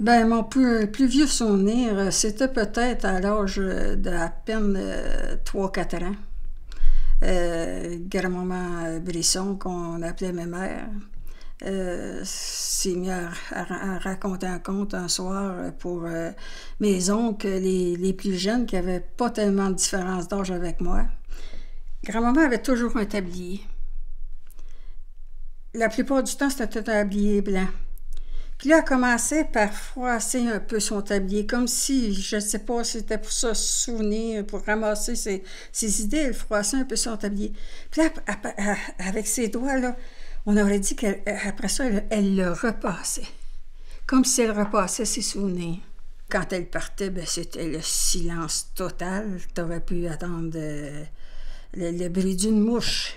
Ben, mon plus vieux souvenir, c'était peut-être à l'âge d'à peine 3-4 ans. Grand-maman Brisson, qu'on appelait ma mère, s'est mis à raconter un conte un soir pour mes oncles, les plus jeunes, qui n'avaient pas tellement de différence d'âge avec moi. Grand-maman avait toujours un tablier. La plupart du temps, c'était un tablier blanc. Puis là, elle commençait par froisser un peu son tablier, comme si, je ne sais pas, c'était pour se souvenir, pour ramasser ses idées, elle froissait un peu son tablier. Puis là, avec ses doigts, là, on aurait dit qu'après ça, elle le repassait, comme si elle repassait ses souvenirs. Quand elle partait, ben, c'était le silence total. Tu aurais pu attendre le bruit d'une mouche,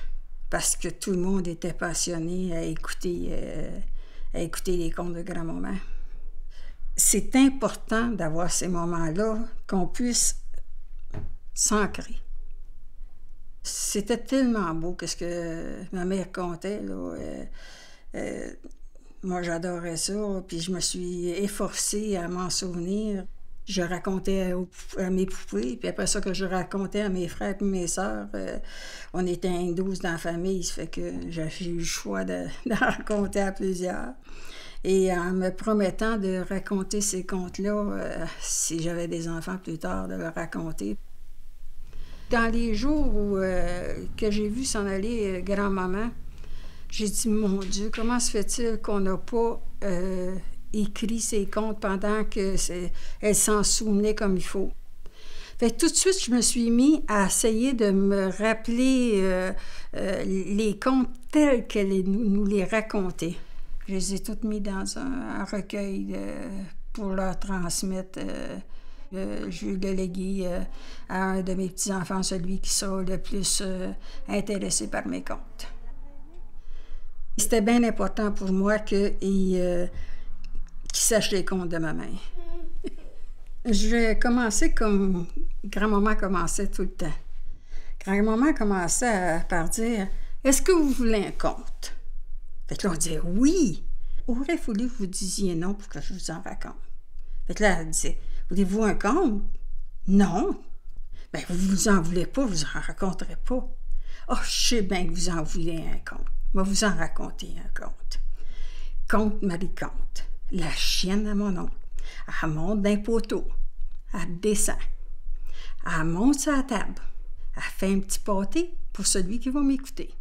parce que tout le monde était passionné à écouter les contes de grand-maman. C'est important d'avoir ces moments-là, qu'on puisse s'ancrer. C'était tellement beau ce que ma mère contait, là. Moi, j'adorais ça, puis je me suis efforcée à m'en souvenir. Je racontais à mes poupées, puis après ça que je racontais à mes frères et mes sœurs. On était 12 dans la famille, ça fait que j'ai eu le choix d'en raconter à plusieurs. Et en me promettant de raconter ces contes-là, si j'avais des enfants plus tard, de leur raconter. Dans les jours que j'ai vu s'en aller grand-maman, j'ai dit, mon Dieu, comment se fait-il qu'on n'a pas écrit ces contes pendant qu'elle s'en souvenait comme il faut? Fait que tout de suite, je me suis mis à essayer de me rappeler les contes tels qu'elle nous les racontait. Je les ai toutes mis dans un recueil pour leur transmettre. Je vais le léguer à un de mes petits-enfants, celui qui sera le plus intéressé par mes contes. C'était bien important pour moi qu'il sache les contes de ma mère. J'ai commencé comme grand-maman commençait tout le temps. Grand-maman commençait par dire « Est-ce que vous voulez un conte? » Fait que là, on disait « Oui! » Aurait fallu que vous disiez non pour que je vous en raconte. Fait que là, elle disait « Voulez-vous un conte? » « Non. » « Bien, vous en voulez pas, vous en raconterez pas. »« Oh, je sais bien que vous en voulez un conte. Je vais vous en raconter un conte. » Conte Marie-Conte, la chienne à mon oncle. Elle monte d'un poteau. Elle descend. Elle monte sur la table. Elle fait un petit pâté pour celui qui va m'écouter.